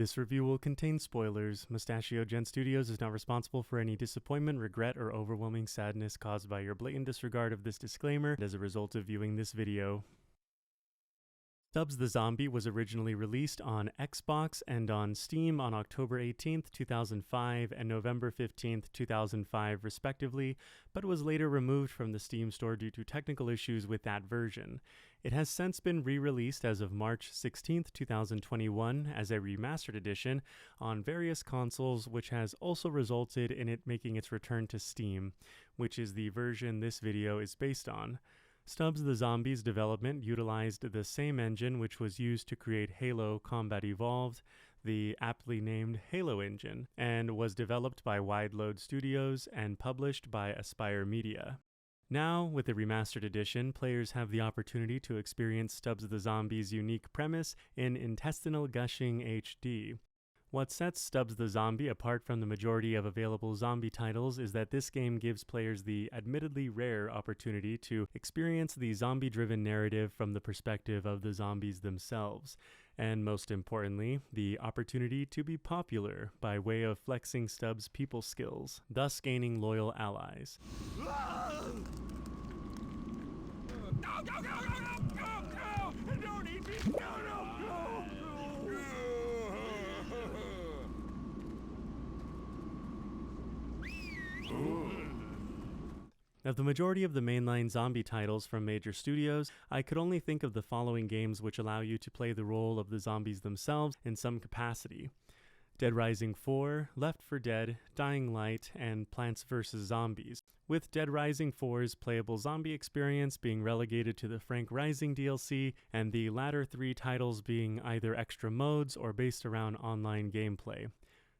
This review will contain spoilers. Mustachio Gen Studios is not responsible for any disappointment, regret, or overwhelming sadness caused by your blatant disregard of this disclaimer as a result of viewing this video. Stubbs the Zombie was originally released on Xbox and on Steam on October 18th, 2005 and November 15th, 2005 respectively, but was later removed from the Steam store due to technical issues with that version. It has since been re-released as of March 16th, 2021 as a remastered edition on various consoles, which has also resulted in it making its return to Steam, which is the version this video is based on. Stubbs the Zombie's development utilized the same engine which was used to create Halo Combat Evolved, the aptly named Halo engine, and was developed by Wide Load Studios and published by Aspyr Media. Now, with the remastered edition, players have the opportunity to experience Stubbs the Zombie's unique premise in intestinal gushing HD. What sets Stubbs the Zombie apart from the majority of available zombie titles is that this game gives players the admittedly rare opportunity to experience the zombie-driven narrative from the perspective of the zombies themselves, and most importantly, the opportunity to be popular by way of flexing Stubbs' people skills, thus gaining loyal allies. Don't eat me! No! Of the majority of the mainline zombie titles from major studios, I could only think of the following games which allow you to play the role of the zombies themselves in some capacity: Dead Rising 4, Left 4 Dead, Dying Light, and Plants vs. Zombies, with Dead Rising 4's playable zombie experience being relegated to the Frank Rising DLC, and the latter three titles being either extra modes or based around online gameplay.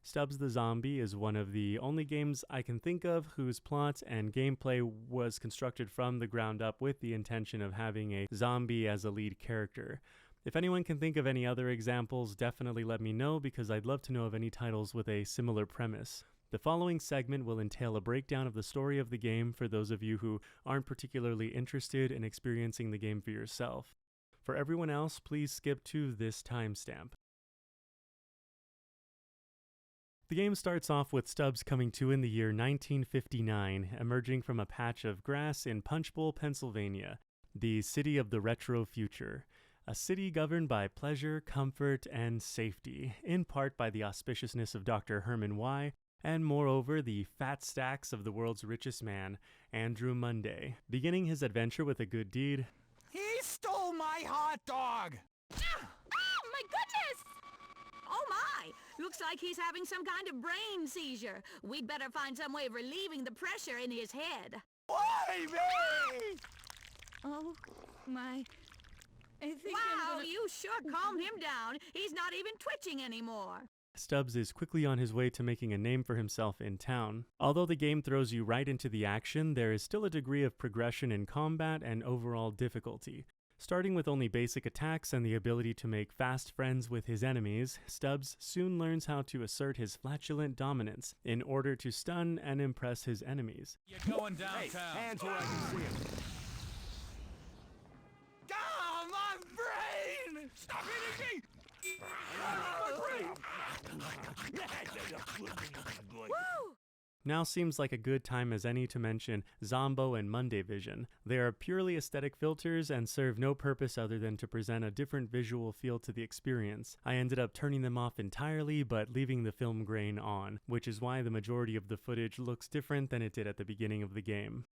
Stubbs the Zombie is one of the only games I can think of whose plot and gameplay was constructed from the ground up with the intention of having a zombie as a lead character. If anyone can think of any other examples, definitely let me know, because I'd love to know of any titles with a similar premise. The following segment will entail a breakdown of the story of the game for those of you who aren't particularly interested in experiencing the game for yourself. For everyone else, please skip to this timestamp. The game starts off with Stubbs coming to in the year 1959, emerging from a patch of grass in Punchbowl, Pennsylvania, the city of the retro future. A city governed by pleasure, comfort, and safety, in part by the auspiciousness of Dr. Herman Y., and moreover the fat stacks of the world's richest man, Andrew Munday, beginning his adventure with a good deed. He stole my hot dog! Oh my goodness! Oh my! Looks like he's having some kind of brain seizure. We'd better find some way of relieving the pressure in his head. Why me? Oh my... I think Wow, you sure calmed him down. He's not even twitching anymore. Stubbs is quickly on his way to making a name for himself in town. Although the game throws you right into the action, there is still a degree of progression in combat and overall difficulty. Starting with only basic attacks and the ability to make fast friends with his enemies, Stubbs soon learns how to assert his flatulent dominance in order to stun and impress his enemies. You're going downtown. Hey, hands where I can see him. Ah, my brain! Stop hitting me! Woo! Now seems like a good time as any to mention Zombo and Monday Vision. They are purely aesthetic filters and serve no purpose other than to present a different visual feel to the experience. I ended up turning them off entirely, but leaving the film grain on, which is why the majority of the footage looks different than it did at the beginning of the game.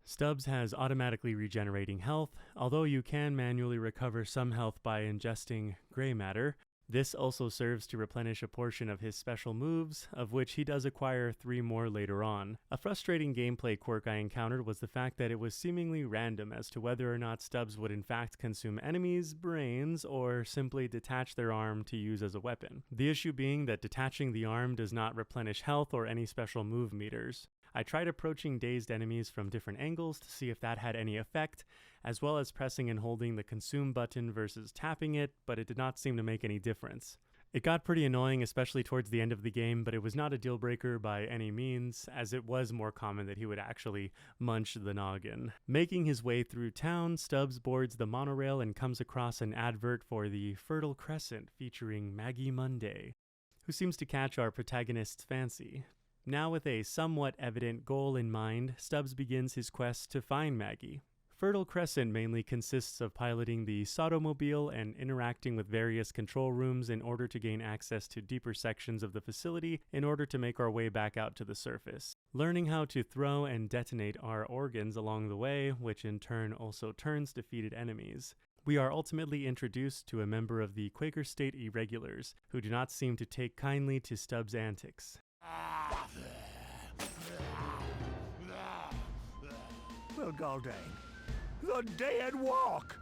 Stubbs has automatically regenerating health, although you can manually recover some health by ingesting gray matter. This also serves to replenish a portion of his special moves, of which he does acquire 3 more later on. A frustrating gameplay quirk I encountered was the fact that it was seemingly random as to whether or not Stubbs would in fact consume enemies' brains or simply detach their arm to use as a weapon. The issue being that detaching the arm does not replenish health or any special move meters. I tried approaching dazed enemies from different angles to see if that had any effect, as well as pressing and holding the consume button versus tapping it, but it did not seem to make any difference. It got pretty annoying, especially towards the end of the game, but it was not a deal breaker by any means, as it was more common that he would actually munch the noggin. Making his way through town, Stubbs boards the monorail and comes across an advert for the Fertile Crescent featuring Maggie Monday. who seems to catch our protagonist's fancy. Now with a somewhat evident goal in mind, Stubbs begins his quest to find Maggie. Fertile Crescent mainly consists of piloting the Sotomobile and interacting with various control rooms in order to gain access to deeper sections of the facility in order to make our way back out to the surface. Learning how to throw and detonate our organs along the way, which in turn also turns defeated enemies. We are ultimately introduced to a member of the Quaker State Irregulars, who do not seem to take kindly to Stubbs' antics. Well, Galdane, the dead walk.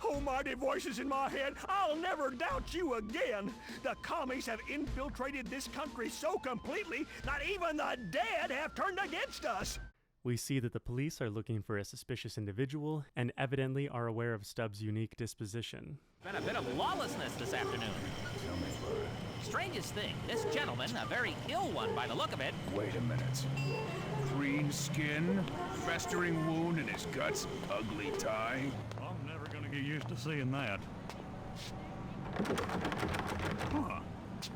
Oh, mighty voices in my head, I'll never doubt you again. The commies have infiltrated this country so completely, not even the dead have turned against us. We see that the police are looking for a suspicious individual and evidently are aware of Stubbs' unique disposition. Been a bit of lawlessness this afternoon. Strangest thing, this gentleman, a very ill one by the look of it. Wait a minute. Green skin, festering wound in his guts, ugly tie. I'm never gonna get used to seeing that. Huh.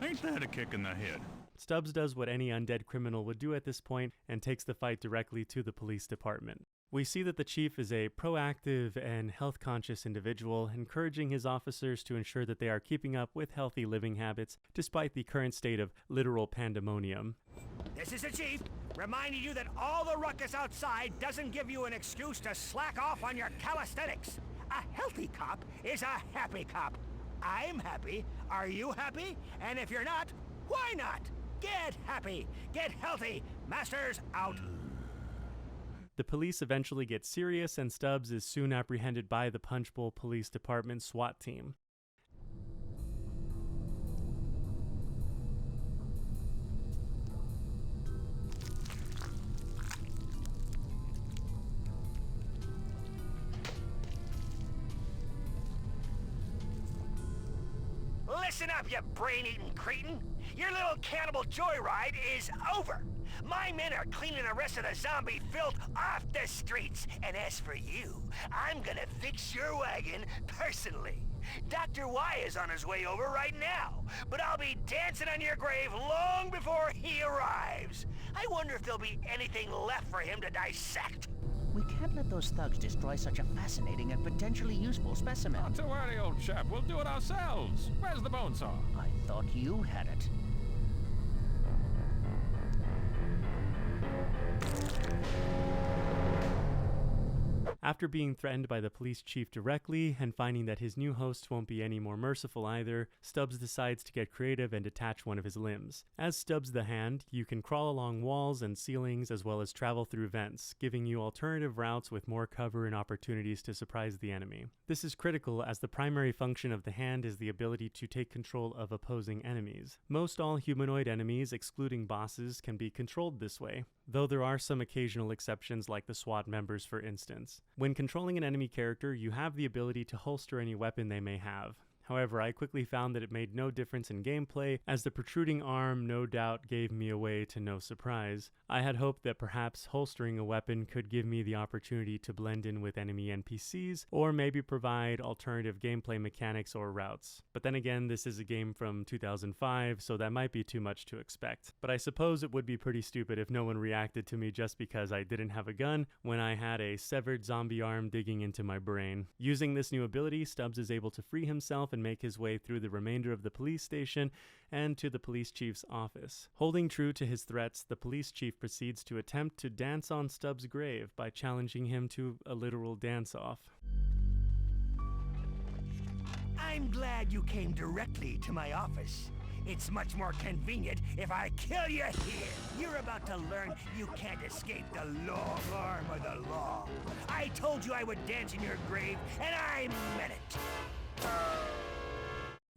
Ain't that a kick in the head? Stubbs does what any undead criminal would do at this point and takes the fight directly to the police department. We see that the chief is a proactive and health-conscious individual, encouraging his officers to ensure that they are keeping up with healthy living habits despite the current state of literal pandemonium. This is the chief, reminding you that all the ruckus outside doesn't give you an excuse to slack off on your calisthenics. A healthy cop is a happy cop. I'm happy. Are you happy? And if you're not, why not? Get happy. Get healthy. Masters out. The police eventually get serious, and Stubbs is soon apprehended by the Punchbowl Police Department SWAT team. Listen up, you brain-eating cretin. Your little cannibal joyride is over. My men are cleaning the rest of the zombie filth off the streets. And as for you, I'm gonna fix your wagon personally. Dr. Y is on his way over right now, but I'll be dancing on your grave long before he arrives. I wonder if there'll be anything left for him to dissect. We can't let those thugs destroy such a fascinating and potentially useful specimen. Not to worry, old chap. We'll do it ourselves. Where's the bone saw? I thought you had it. After being threatened by the police chief directly and finding that his new host won't be any more merciful either, Stubbs decides to get creative and detach one of his limbs. As Stubbs the Hand, you can crawl along walls and ceilings as well as travel through vents, giving you alternative routes with more cover and opportunities to surprise the enemy. This is critical as the primary function of the hand is the ability to take control of opposing enemies. Most all humanoid enemies, excluding bosses, can be controlled this way, though there are some occasional exceptions like the SWAT members for instance. When controlling an enemy character, you have the ability to holster any weapon they may have. However, I quickly found that it made no difference in gameplay, as the protruding arm no doubt gave me away to no surprise. I had hoped that perhaps holstering a weapon could give me the opportunity to blend in with enemy NPCs, or maybe provide alternative gameplay mechanics or routes. But then again, this is a game from 2005, so that might be too much to expect. But I suppose it would be pretty stupid if no one reacted to me just because I didn't have a gun when I had a severed zombie arm digging into my brain. Using this new ability, Stubbs is able to free himself and make his way through the remainder of the police station and to the police chief's office. Holding true to his threats, the police chief proceeds to attempt to dance on Stubbs' grave by challenging him to a literal dance-off. I'm glad you came directly to my office. It's much more convenient if I kill you here. You're about to learn you can't escape the long arm of the law. I told you I would dance in your grave, and I meant it.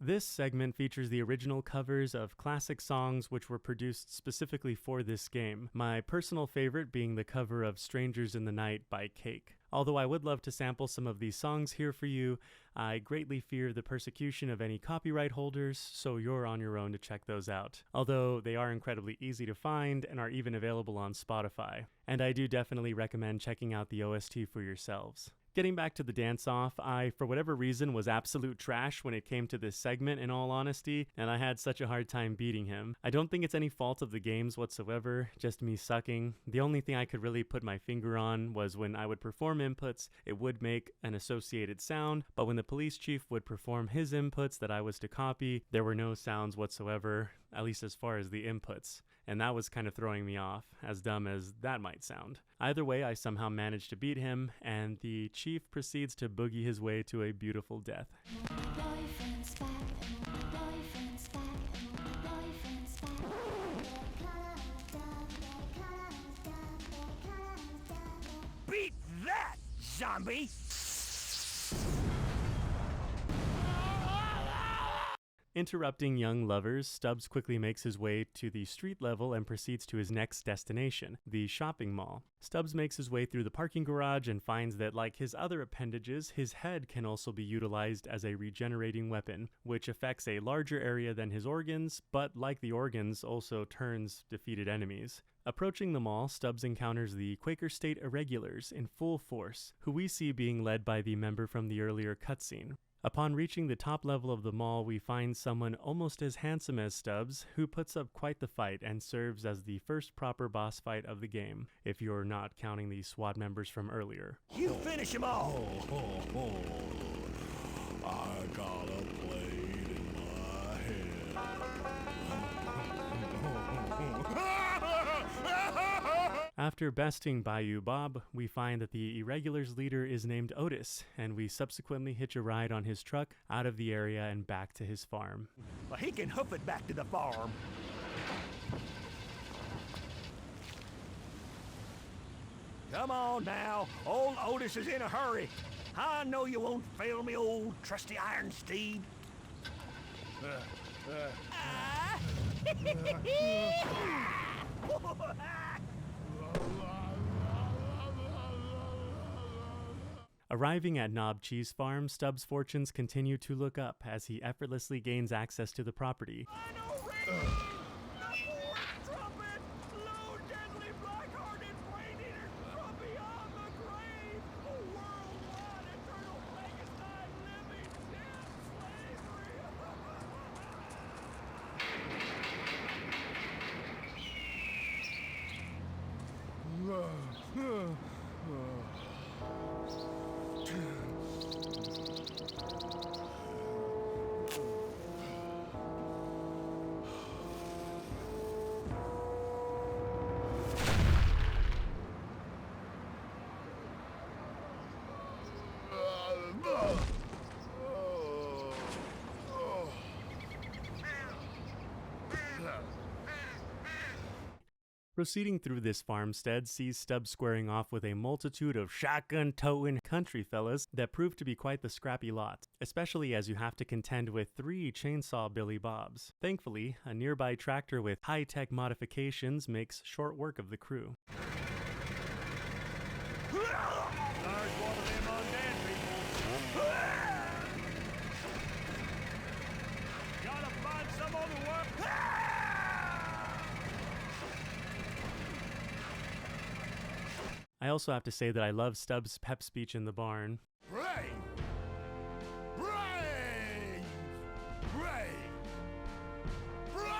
This segment features the original covers of classic songs which were produced specifically for this game, my personal favorite being the cover of Strangers in the Night by Cake. Although I would love to sample some of these songs here for you, I greatly fear the persecution of any copyright holders, so you're on your own to check those out. Although they are incredibly easy to find and are even available on Spotify. And I do definitely recommend checking out the OST for yourselves. Getting back to the dance-off, I, for whatever reason, was absolute trash when it came to this segment in all honesty, and I had such a hard time beating him. I don't think it's any fault of the games whatsoever, just me sucking. The only thing I could really put my finger on was when I would perform inputs, it would make an associated sound, but when the police chief would perform his inputs that I was to copy, there were no sounds whatsoever, at least as far as the inputs. And that was kind of throwing me off, as dumb as that might sound. Either way, I somehow managed to beat him, and the chief proceeds to boogie his way to a beautiful death. Beat that, zombie! Interrupting young lovers, Stubbs quickly makes his way to the street level and proceeds to his next destination, the shopping mall. Stubbs makes his way through the parking garage and finds that, like his other appendages, his head can also be utilized as a regenerating weapon, which affects a larger area than his organs, but like the organs, also turns defeated enemies. Approaching the mall, Stubbs encounters the Quaker State Irregulars in full force, who we see being led by the member from the earlier cutscene. Upon reaching the top level of the mall, we find someone almost as handsome as Stubbs, who puts up quite the fight and serves as the first proper boss fight of the game, if you're not counting the SWAT members from earlier. You finish him off! I got a blade in my head. After besting Bayou Bob, we find that the Irregulars leader is named Otis, and we subsequently hitch a ride on his truck out of the area and back to his farm. Well, he can hoof it back to the farm. Come on now, old Otis is in a hurry. I know you won't fail me, old trusty iron steed. Arriving at Knob Cheese Farm, Stubbs' fortunes continue to look up as he effortlessly gains access to the property. Proceeding through this farmstead sees Stubbs squaring off with a multitude of shotgun-toting country fellas that prove to be quite the scrappy lot, especially as you have to contend with 3 chainsaw Billy Bobs. Thankfully, a nearby tractor with high-tech modifications makes short work of the crew. There's one of them undead people. Gotta find some other work. I also have to say that I love Stubbs' pep speech in the barn. Brave! Brave! Brave! Brave!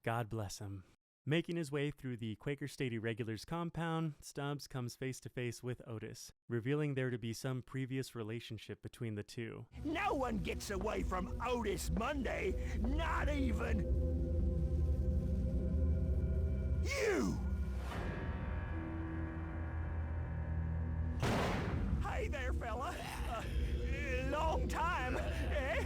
God bless him. Making his way through the Quaker State Irregulars compound, Stubbs comes face to face with Otis, revealing there to be some previous relationship between the two. No one gets away from Otis Monday, not even you! Hey there, fella. Long time, eh?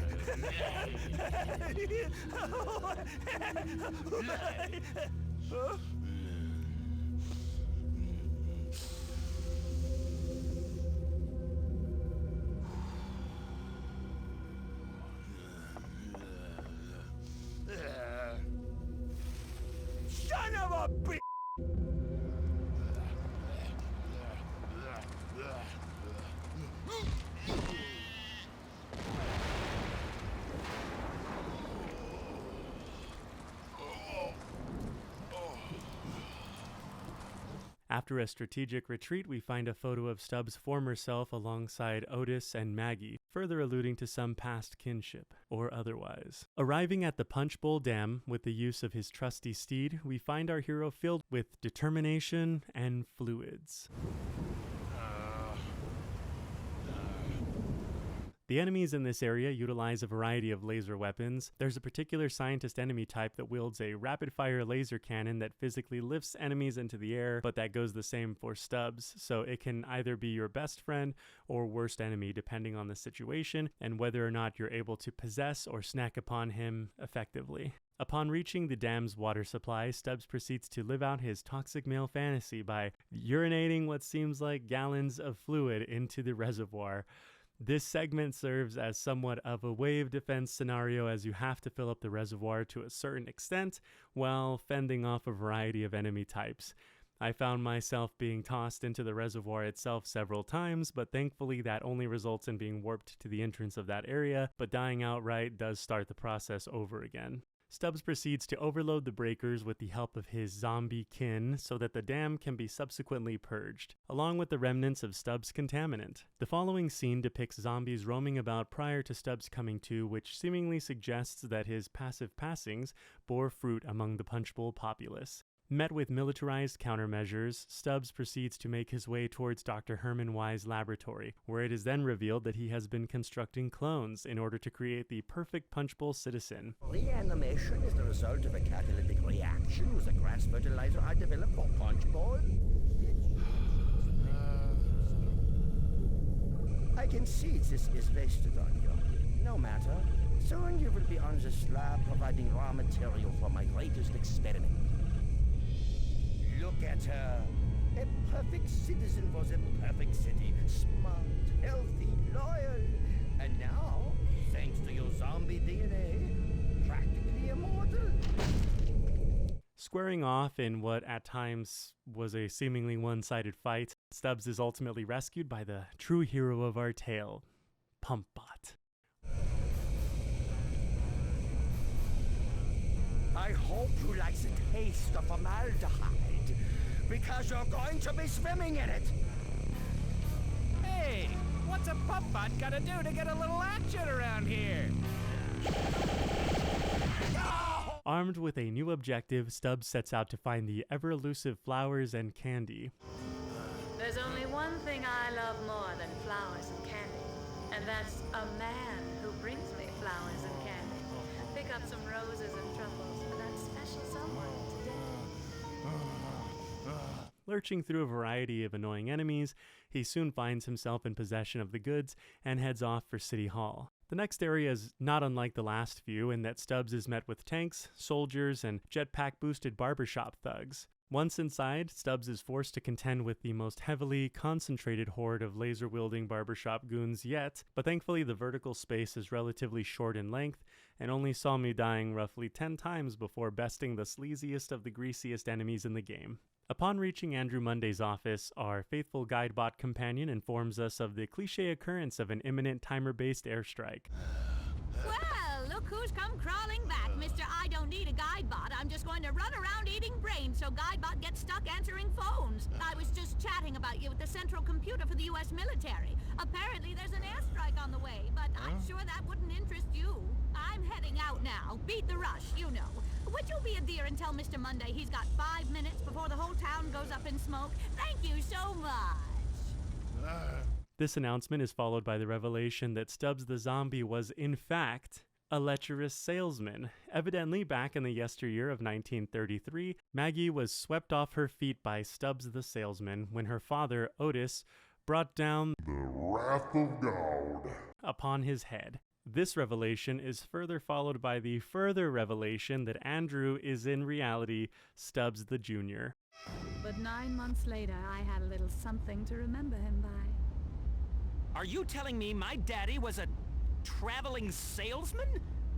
Huh? Son of a bitch! After a strategic retreat, we find a photo of Stubbs' former self alongside Otis and Maggie, further alluding to some past kinship, or otherwise. Arriving at the Punch Bowl Dam with the use of his trusty steed, we find our hero filled with determination and fluids. The enemies in this area utilize a variety of laser weapons. There's a particular scientist enemy type that wields a rapid-fire laser cannon that physically lifts enemies into the air, but that goes the same for Stubbs, so it can either be your best friend or worst enemy depending on the situation and whether or not you're able to possess or snack upon him effectively. Upon reaching the dam's water supply, Stubbs proceeds to live out his toxic male fantasy by urinating what seems like gallons of fluid into the reservoir. This segment serves as somewhat of a wave defense scenario as you have to fill up the reservoir to a certain extent while fending off a variety of enemy types. I found myself being tossed into the reservoir itself several times, but thankfully that only results in being warped to the entrance of that area, but dying outright does start the process over again. Stubbs proceeds to overload the breakers with the help of his zombie kin so that the dam can be subsequently purged, along with the remnants of Stubbs' contaminant. The following scene depicts zombies roaming about prior to Stubbs coming to, which seemingly suggests that his passive passings bore fruit among the Punch Bowl populace. Met with militarized countermeasures, Stubbs proceeds to make his way towards Dr. Herman Y's laboratory, where it is then revealed that he has been constructing clones in order to create the perfect Punch Bowl citizen. Reanimation is the result of a catalytic reaction with a grass fertilizer I developed for Punch Bowl. I can see this is wasted on you. No matter. Soon you will be on the slab providing raw material for my greatest experiment. Look at her. A perfect citizen for the perfect city. Smart, healthy, loyal. And now, thanks to your zombie DNA, practically immortal. Squaring off in what at times was a seemingly one-sided fight, Stubbs is ultimately rescued by the true hero of our tale, Pumpbot. I hope you like the taste of formaldehyde, because you're going to be swimming in it. Hey, what's a pup-bot gotta do to get a little action around here? Armed with a new objective, Stubbs sets out to find the ever-elusive flowers and candy. There's only one thing I love more than flowers and candy, and that's a man who brings me flowers and candy. Pick up some roses and truffles for that special someone today. Lurching through a variety of annoying enemies, he soon finds himself in possession of the goods and heads off for City Hall. The next area is not unlike the last few in that Stubbs is met with tanks, soldiers, and jetpack-boosted barbershop thugs. Once inside, Stubbs is forced to contend with the most heavily concentrated horde of laser-wielding barbershop goons yet, but thankfully the vertical space is relatively short in length and only saw me dying roughly 10 times before besting the sleaziest of the greasiest enemies in the game. Upon reaching Andrew Monday's office, our faithful guidebot companion informs us of the cliché occurrence of an imminent timer-based airstrike. Well, look who's come crawling back, Mr. I don't need a guidebot. I'm just going to run around eating brains so guidebot gets stuck answering phones. I was just chatting about you with the central computer for the U.S. military. Apparently there's an airstrike on the way, but I'm sure that wouldn't interest you. I'm heading out now. Beat the rush, you know. Would you be a dear and tell Mr. Monday he's got 5 minutes before the whole town goes up in smoke? Thank you so much. This announcement is followed by the revelation that Stubbs the Zombie was, in fact, a lecherous salesman. Evidently, back in the yesteryear of 1933, Maggie was swept off her feet by Stubbs the salesman when her father, Otis, brought down The wrath of God. upon his head. This revelation is further followed by the further revelation that Andrew is in reality Stubbs the Jr. But 9 months later, I had a little something to remember him by. Are you telling me my daddy was a traveling salesman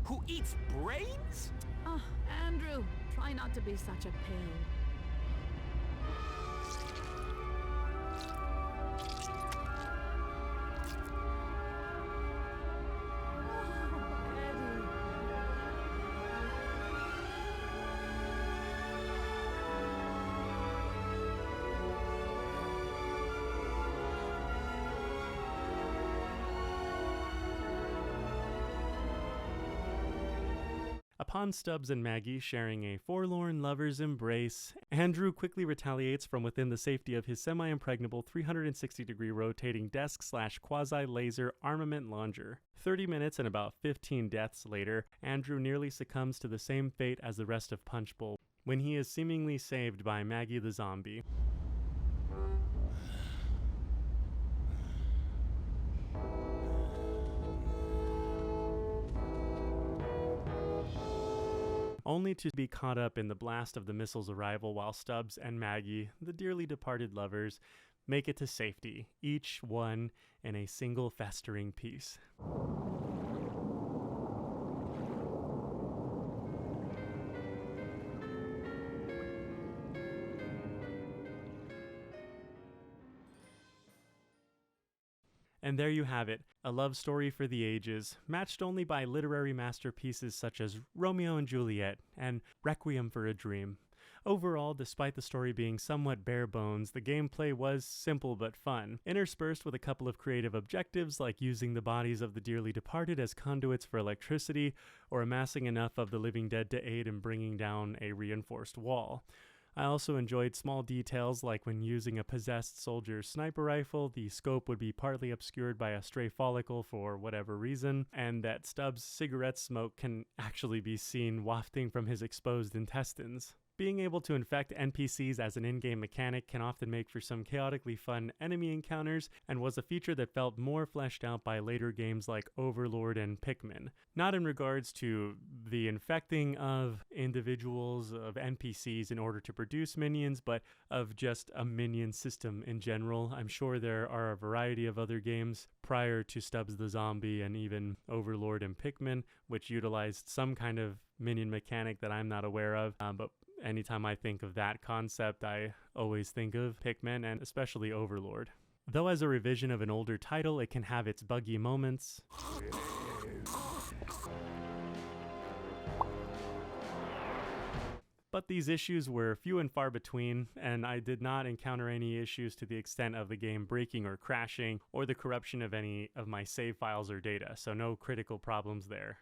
who eats brains? Oh, Andrew, try not to be such a pill. Upon Stubbs and Maggie sharing a forlorn lover's embrace, Andrew quickly retaliates from within the safety of his semi-impregnable 360-degree rotating desk/quasi-laser armament launcher. 30 minutes and about 15 deaths later, Andrew nearly succumbs to the same fate as the rest of Punch Bowl, when he is seemingly saved by Maggie the Zombie. Only to be caught up in the blast of the missile's arrival while Stubbs and Maggie, the dearly departed lovers, make it to safety, each one in a single festering piece. And there you have it, a love story for the ages, matched only by literary masterpieces such as Romeo and Juliet and Requiem for a Dream. Overall, despite the story being somewhat bare bones, the gameplay was simple but fun, interspersed with a couple of creative objectives like using the bodies of the dearly departed as conduits for electricity, or amassing enough of the living dead to aid in bringing down a reinforced wall. I also enjoyed small details like when using a possessed soldier's sniper rifle, the scope would be partly obscured by a stray follicle for whatever reason, and that Stubbs' cigarette smoke can actually be seen wafting from his exposed intestines. Being able to infect NPCs as an in-game mechanic can often make for some chaotically fun enemy encounters, and was a feature that felt more fleshed out by later games like Overlord and Pikmin. Not in regards to the infecting of individuals, of NPCs in order to produce minions, but of just a minion system in general. I'm sure there are a variety of other games prior to Stubbs the Zombie and even Overlord and Pikmin, which utilized some kind of minion mechanic that I'm not aware of, but anytime I think of that concept, I always think of Pikmin and especially Overlord. Though as a revision of an older title, it can have its buggy moments. But these issues were few and far between, and I did not encounter any issues to the extent of the game breaking or crashing, or the corruption of any of my save files or data, so no critical problems there.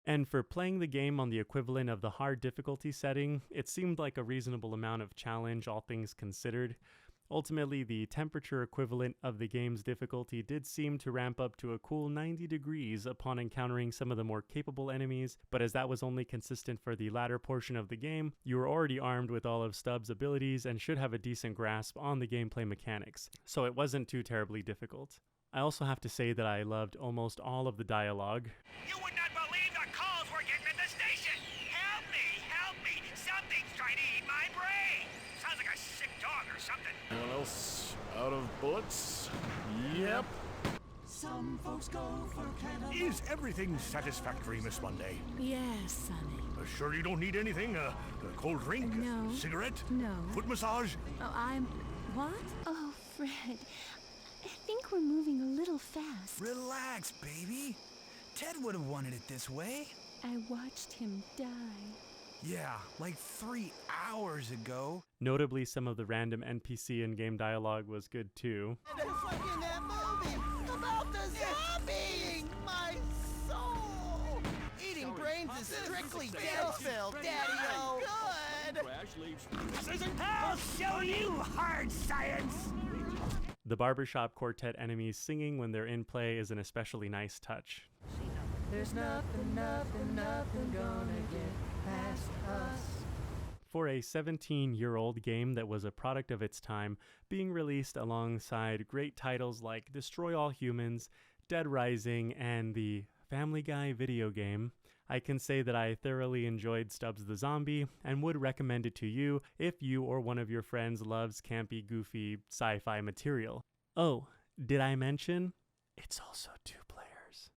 And for playing the game on the equivalent of the hard difficulty setting, it seemed like a reasonable amount of challenge, all things considered. Ultimately, the temperature equivalent of the game's difficulty did seem to ramp up to a cool 90 degrees upon encountering some of the more capable enemies, but as that was only consistent for the latter portion of the game, you were already armed with all of Stubbs' abilities and should have a decent grasp on the gameplay mechanics, so it wasn't too terribly difficult. I also have to say that I loved almost all of the dialogue. You would not believe the calls we're getting at the station! Help me! Something's trying to eat my brain! Sounds like a sick dog or something. Anyone else out of bullets? Yep. Some folks go for cannabis. Is everything satisfactory, Miss Monday? Yes, Sonny. Sure you don't need anything? A cold drink? No. Cigarette? No. Foot massage? Oh, what? Oh, Fred. I think we're moving a little fast. Relax, baby. Ted would have wanted it this way. I watched him die. Yeah, like 3 hours ago. Notably, some of the random NPC in-game dialogue was good too. Just like in that movie about the zombie! My soul! Eating brains is strictly Dennisville, Daddy-O! Good! I'll show you hard science! The barbershop quartet enemies singing when they're in play is an especially nice touch. There's nothing gonna get past us. For a 17-year-old game that was a product of its time, being released alongside great titles like Destroy All Humans, Dead Rising, and the Family Guy video game, I can say that I thoroughly enjoyed Stubbs the Zombie and would recommend it to you if you or one of your friends loves campy, goofy sci-fi material. Oh, did I mention? It's also 2 players.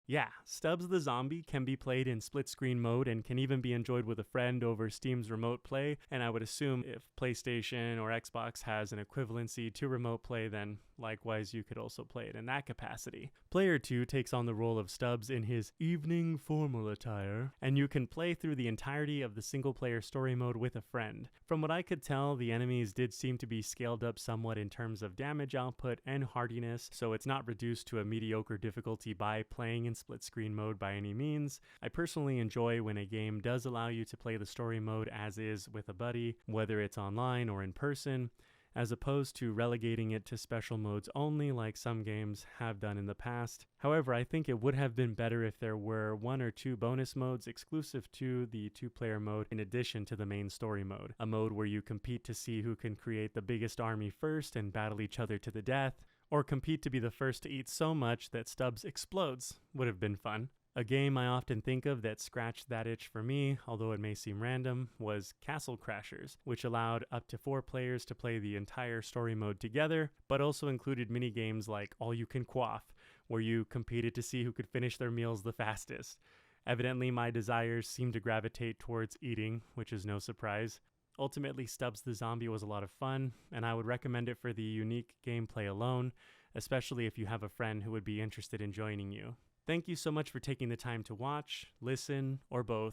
Yeah, Stubbs the Zombie can be played in split-screen mode and can even be enjoyed with a friend over Steam's Remote Play, and I would assume if PlayStation or Xbox has an equivalency to Remote Play, then Likewise, you could also play it in that capacity. Player 2 takes on the role of Stubbs in his evening formal attire, and you can play through the entirety of the single-player story mode with a friend. From what I could tell, the enemies did seem to be scaled up somewhat in terms of damage output and hardiness, so it's not reduced to a mediocre difficulty by playing in split-screen mode by any means. I personally enjoy when a game does allow you to play the story mode as is with a buddy, whether it's online or in person, as opposed to relegating it to special modes only like some games have done in the past. However, I think it would have been better if there were 1 or 2 bonus modes exclusive to the 2-player mode in addition to the main story mode. A mode where you compete to see who can create the biggest army first and battle each other to the death, or compete to be the first to eat so much that Stubbs explodes would have been fun. A game I often think of that scratched that itch for me, although it may seem random, was Castle Crashers, which allowed up to 4 players to play the entire story mode together, but also included mini-games like All You Can Quaff, where you competed to see who could finish their meals the fastest. Evidently, my desires seem to gravitate towards eating, which is no surprise. Ultimately, Stubbs the Zombie was a lot of fun, and I would recommend it for the unique gameplay alone, especially if you have a friend who would be interested in joining you. Thank you so much for taking the time to watch, listen, or both,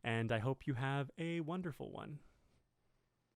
and I hope you have a wonderful one.